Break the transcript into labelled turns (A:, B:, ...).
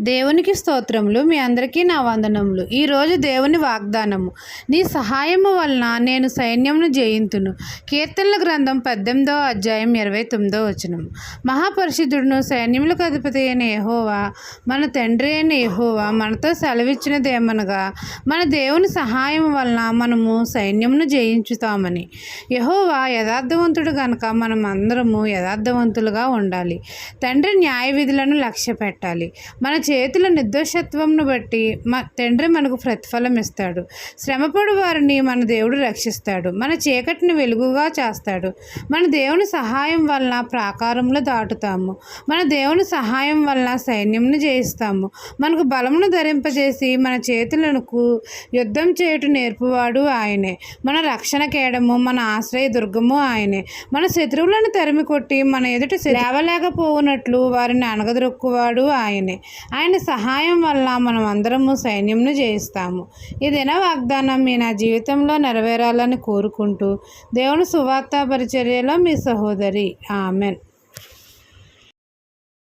A: దేవునికి స్తోత్రములు. మీ అందరికీ నా వందనములు. ఈరోజు దేవుని వాగ్దానము. నీ సహాయము వలన నేను సైన్యమును జయింతును. కీర్తనల గ్రంథం 18వ అధ్యాయం 29వ వచనం. మహాపరిశుద్ధుడును సైన్యములకు అధిపతి అయిన యెహోవా, మన తండ్రి అయిన యెహోవా మనతో సెలవిచ్చినదేమనగా, మన దేవుని సహాయం వలన మనము సైన్యమును జయించుతామని. యెహోవా యథార్థవంతుడు గనుక మనం అందరము యథార్థవంతులుగా ఉండాలి. తండ్రి న్యాయ విధులను లక్ష్య పెట్టాలి. మన చేతుల నిర్దోషత్వంను బట్టి తండ్రి మనకు ప్రతిఫలం ఇస్తాడు. శ్రమపడు వారిని మన దేవుడు రక్షిస్తాడు. మన చీకటిని వెలుగుగా చేస్తాడు. మన దేవుని సహాయం వలన ప్రాకారంలో దాటుతాము. మన దేవుని సహాయం వలన సైన్యంను జయిస్తాము. మనకు బలమును ధరింపజేసి మన చేతులకు యుద్ధం చేయుట నేర్పువాడు ఆయనే. మన రక్షణ కేడము, మన ఆశ్రయ దుర్గము ఆయనే. మన శత్రువులను తరిమి కొట్టి మన ఎదుట లేవలేకపోవునట్లు వారిని అణగదొక్కువాడు ఆయనే. ఆయన సహాయం వల్ల మనం అందరము సైన్యంను జయిస్తాము. ఈ దిన వాగ్దానం మీ నా జీవితంలో నెరవేరాలని కోరుకుంటూ దేవుని సువార్త పరిచర్యలో మీ సహోదరి. ఆమెన్.